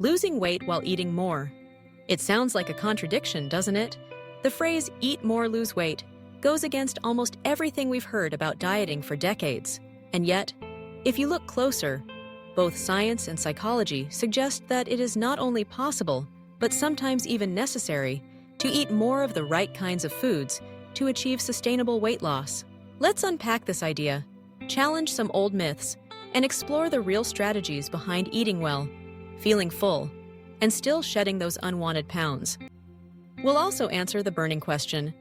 Losing weight while eating more. It sounds like a contradiction, doesn't it? The phrase eat more, lose weight goes against almost everything we've heard about dieting for decades. And yet, if you look closer, both science and psychology suggest that it is not only possible, but sometimes even necessary, to eat more of the right kinds of foods to achieve sustainable weight loss. Let's unpack this idea, challenge some old myths, and explore the real strategies behind eating well, feeling full, and still shedding those unwanted pounds. We'll also answer the burning question,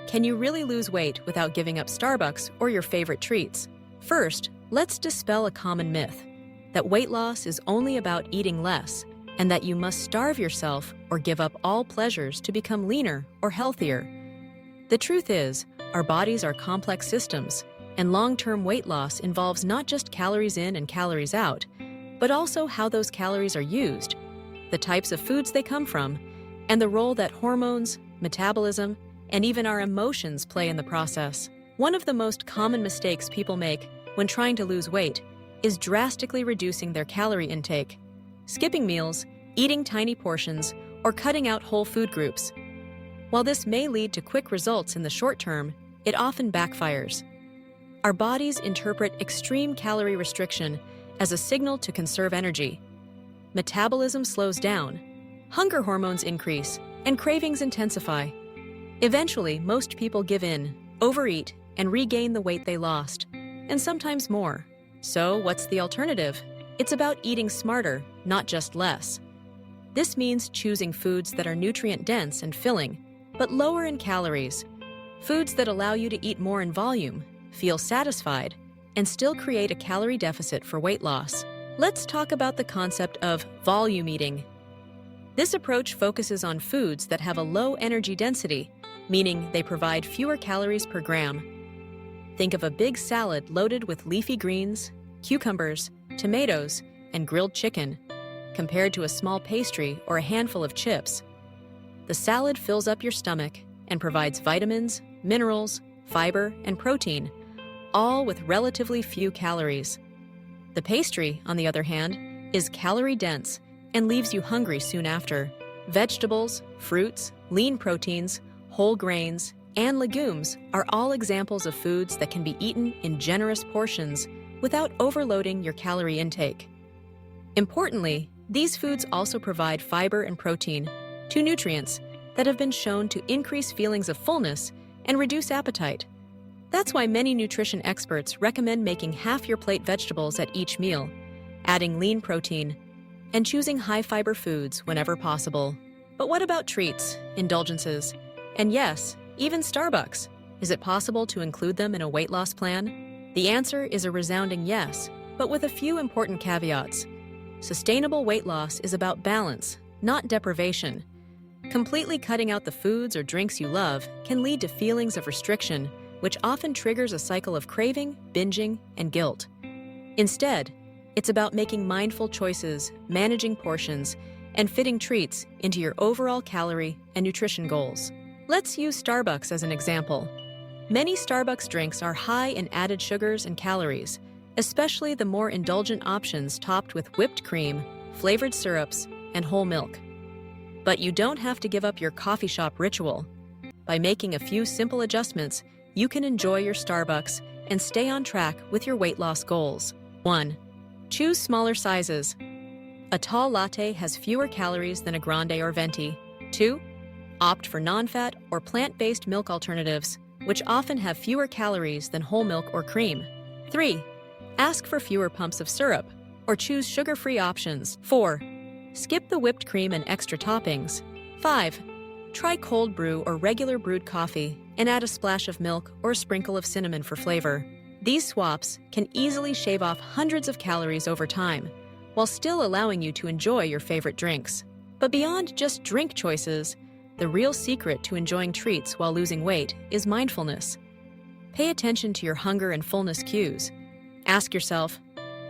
can you really lose weight without giving up Starbucks or your favorite treats? First, let's dispel a common myth, that weight loss is only about eating less, and that you must starve yourself or give up all pleasures to become leaner or healthier. The truth is, our bodies are complex systems, and long-term weight loss involves not just calories in and calories out, but also how those calories are used, the types of foods they come from, and the role that hormones, metabolism, and even our emotions play in the process. One of the most common mistakes people make when trying to lose weight is drastically reducing their calorie intake, skipping meals, eating tiny portions, or cutting out whole food groups. While this may lead to quick results in the short term, it often backfires. Our bodies interpret extreme calorie restriction as a signal to conserve energy. Metabolism slows down, hunger hormones increase, and cravings intensify. Eventually, most people give in, overeat, and regain the weight they lost, and sometimes more. So, what's the alternative? It's about eating smarter, not just less. This means choosing foods that are nutrient-dense and filling, but lower in calories. Foods that allow you to eat more in volume, feel satisfied, and still create a calorie deficit for weight loss. Let's talk about the concept of volume eating. This approach focuses on foods that have a low energy density, meaning they provide fewer calories per gram. Think of a big salad loaded with leafy greens, cucumbers, tomatoes, and grilled chicken, compared to a small pastry or a handful of chips. The salad fills up your stomach and provides vitamins, minerals, fiber, and protein, all with relatively few calories. The pastry, on the other hand, is calorie-dense and leaves you hungry soon after. Vegetables, fruits, lean proteins, whole grains, and legumes are all examples of foods that can be eaten in generous portions without overloading your calorie intake. Importantly, these foods also provide fiber and protein, two nutrients that have been shown to increase feelings of fullness and reduce appetite. That's why many nutrition experts recommend making half your plate vegetables at each meal, adding lean protein, and choosing high-fiber foods whenever possible. But what about treats, indulgences, and yes, even Starbucks? Is it possible to include them in a weight loss plan? The answer is a resounding yes, but with a few important caveats. Sustainable weight loss is about balance, not deprivation. Completely cutting out the foods or drinks you love can lead to feelings of restriction, which often triggers a cycle of craving, binging, and guilt. Instead, it's about making mindful choices, managing portions, and fitting treats into your overall calorie and nutrition goals. Let's use Starbucks as an example. Many Starbucks drinks are high in added sugars and calories, especially the more indulgent options topped with whipped cream, flavored syrups, and whole milk. But you don't have to give up your coffee shop ritual. By making a few simple adjustments, you can enjoy your Starbucks and stay on track with your weight loss goals. 1. Choose smaller sizes. A tall latte has fewer calories than a grande or venti. 2. Opt for non-fat or plant-based milk alternatives, which often have fewer calories than whole milk or cream. 3. Ask for fewer pumps of syrup, or choose sugar-free options. 4. Skip the whipped cream and extra toppings. 5. Try cold brew or regular brewed coffee and add a splash of milk or a sprinkle of cinnamon for flavor. These swaps can easily shave off hundreds of calories over time, while still allowing you to enjoy your favorite drinks. But beyond just drink choices, the real secret to enjoying treats while losing weight is mindfulness. Pay attention to your hunger and fullness cues. Ask yourself,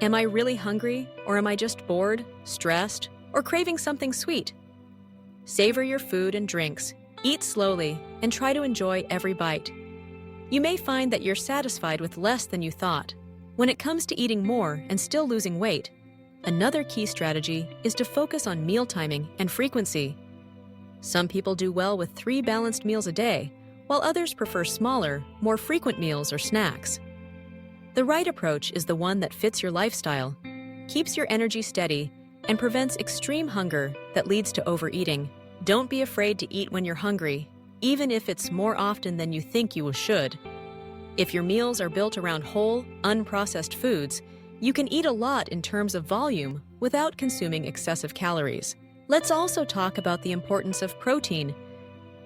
am I really hungry, or am I just bored, stressed, or craving something sweet? Savor your food and drinks, eat slowly, and try to enjoy every bite. You may find that you're satisfied with less than you thought. When it comes to eating more and still losing weight, Another key strategy is to focus on meal timing and frequency. Some people do well with 3 balanced meals a day, while others prefer smaller, more frequent meals or snacks. The right approach is the one that fits your lifestyle, keeps your energy steady, and prevents extreme hunger that leads to overeating. Don't be afraid to eat when you're hungry, even if it's more often than you think you should. If your meals are built around whole, unprocessed foods, you can eat a lot in terms of volume without consuming excessive calories. Let's also talk about the importance of protein.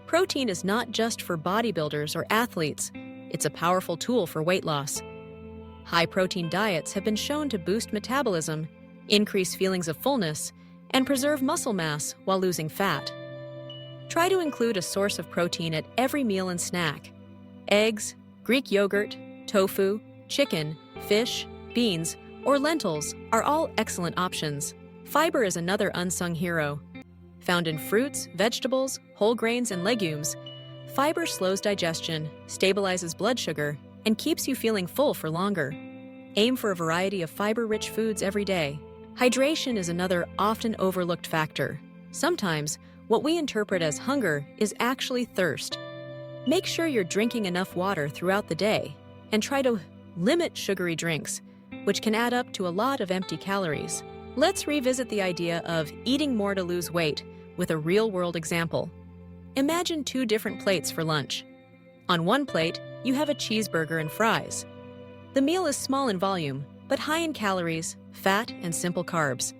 Protein is not just for bodybuilders or athletes. It's a powerful tool for weight loss. High-protein diets have been shown to boost metabolism, increase feelings of fullness, and preserve muscle mass while losing fat. Try to include a source of protein at every meal and snack. Eggs, Greek yogurt, tofu, chicken, fish, beans, or lentils are all excellent options. Fiber is another unsung hero. Found in fruits, vegetables, whole grains, and legumes, fiber slows digestion, stabilizes blood sugar, and keeps you feeling full for longer. Aim for a variety of fiber-rich foods every day. Hydration is another often overlooked factor. Sometimes, what we interpret as hunger is actually thirst. Make sure you're drinking enough water throughout the day, and try to limit sugary drinks, which can add up to a lot of empty calories. Let's revisit the idea of eating more to lose weight with a real-world example. Imagine 2 different plates for lunch. On one plate, you have a cheeseburger and fries. The meal is small in volume, but high in calories, fat, and simple carbs.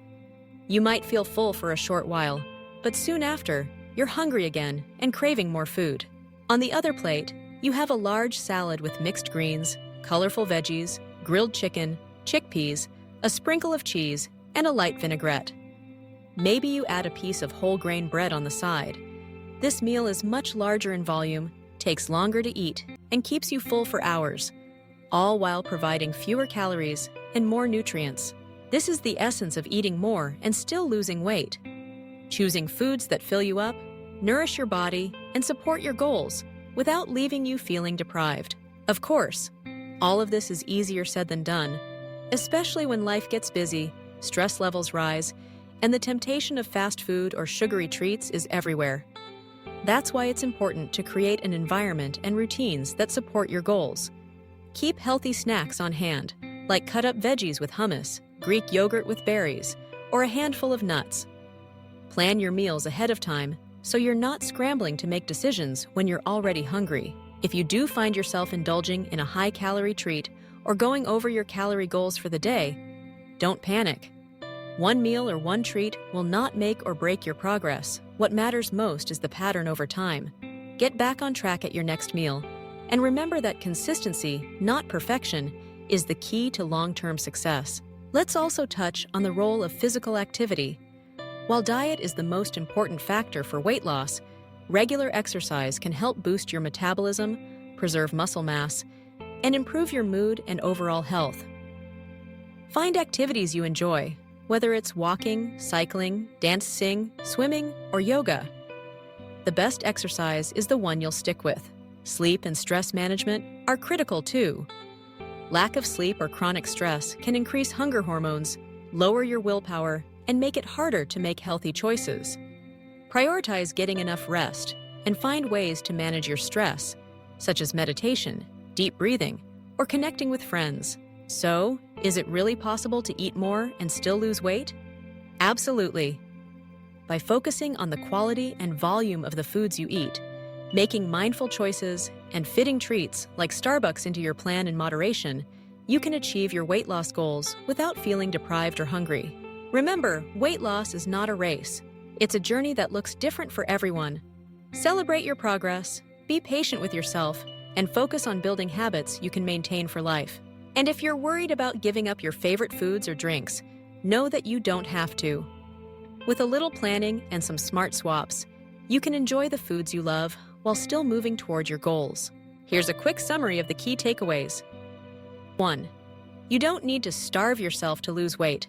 You might feel full for a short while, but soon after, you're hungry again and craving more food. On the other plate, you have a large salad with mixed greens, colorful veggies, grilled chicken, chickpeas, a sprinkle of cheese, and a light vinaigrette. Maybe you add a piece of whole grain bread on the side. This meal is much larger in volume, takes longer to eat, and keeps you full for hours, all while providing fewer calories and more nutrients. This is the essence of eating more and still losing weight. Choosing foods that fill you up, nourish your body, and support your goals without leaving you feeling deprived. Of course, all of this is easier said than done, especially when life gets busy, stress levels rise, and the temptation of fast food or sugary treats is everywhere. That's why it's important to create an environment and routines that support your goals. Keep healthy snacks on hand, like cut-up veggies with hummus, Greek yogurt with berries, or a handful of nuts. Plan your meals ahead of time so you're not scrambling to make decisions when you're already hungry. If you do find yourself indulging in a high-calorie treat or going over your calorie goals for the day, don't panic. One meal or one treat will not make or break your progress. What matters most is the pattern over time. Get back on track at your next meal, and remember that consistency, not perfection, is the key to long-term success. Let's also touch on the role of physical activity. While diet is the most important factor for weight loss, regular exercise can help boost your metabolism, preserve muscle mass, and improve your mood and overall health. Find activities you enjoy, whether it's walking, cycling, dancing, swimming, or yoga. The best exercise is the one you'll stick with. Sleep and stress management are critical too. Lack of sleep or chronic stress can increase hunger hormones, lower your willpower, and make it harder to make healthy choices. Prioritize getting enough rest and find ways to manage your stress, such as meditation, deep breathing, or connecting with friends. So, is it really possible to eat more and still lose weight? Absolutely. By focusing on the quality and volume of the foods you eat, making mindful choices, and fitting treats like Starbucks into your plan in moderation, you can achieve your weight loss goals without feeling deprived or hungry. Remember, weight loss is not a race. It's a journey that looks different for everyone. Celebrate your progress, be patient with yourself, and focus on building habits you can maintain for life. And if you're worried about giving up your favorite foods or drinks, know that you don't have to. With a little planning and some smart swaps, you can enjoy the foods you love while still moving toward your goals. Here's a quick summary of the key takeaways. 1. You don't need to starve yourself to lose weight.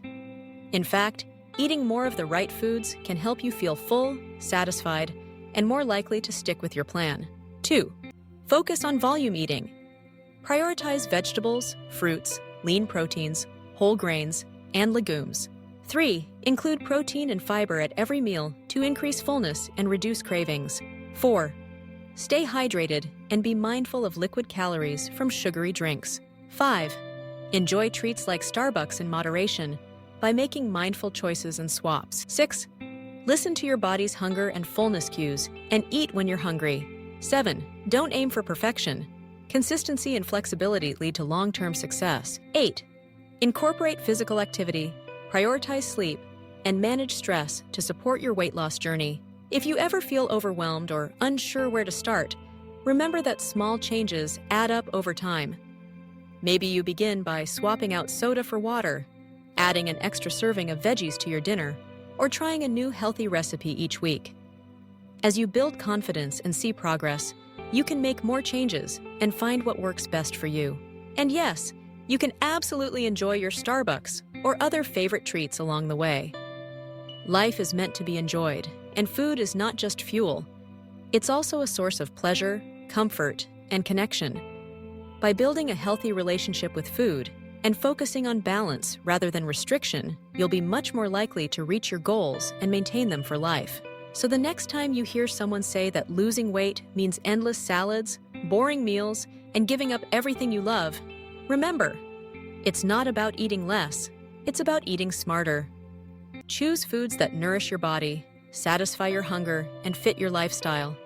In fact, eating more of the right foods can help you feel full, satisfied, and more likely to stick with your plan. 2. Focus on volume eating. Prioritize vegetables, fruits, lean proteins, whole grains, and legumes. 3. Include protein and fiber at every meal to increase fullness and reduce cravings. 4. Stay hydrated and be mindful of liquid calories from sugary drinks. 5. Enjoy treats like Starbucks in moderation by making mindful choices and swaps. 6. Listen to your body's hunger and fullness cues and eat when you're hungry. 7. Don't aim for perfection. Consistency and flexibility lead to long-term success. 8. Incorporate physical activity, prioritize sleep, and manage stress to support your weight loss journey. If you ever feel overwhelmed or unsure where to start, remember that small changes add up over time. Maybe you begin by swapping out soda for water, adding an extra serving of veggies to your dinner, or trying a new healthy recipe each week. As you build confidence and see progress, you can make more changes and find what works best for you. And yes, you can absolutely enjoy your Starbucks or other favorite treats along the way. Life is meant to be enjoyed, and food is not just fuel. It's also a source of pleasure, comfort, and connection. By building a healthy relationship with food and focusing on balance rather than restriction, you'll be much more likely to reach your goals and maintain them for life. So the next time you hear someone say that losing weight means endless salads, boring meals, and giving up everything you love, remember, it's not about eating less, it's about eating smarter. Choose foods that nourish your body, satisfy your hunger, and fit your lifestyle.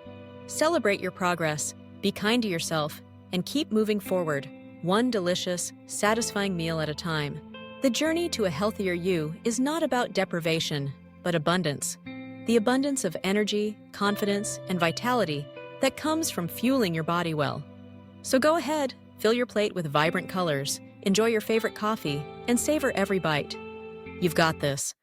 Celebrate your progress, be kind to yourself, and keep moving forward, one delicious, satisfying meal at a time. The journey to a healthier you is not about deprivation, but abundance. The abundance of energy, confidence, and vitality that comes from fueling your body well. So go ahead, fill your plate with vibrant colors, enjoy your favorite coffee, and savor every bite. You've got this.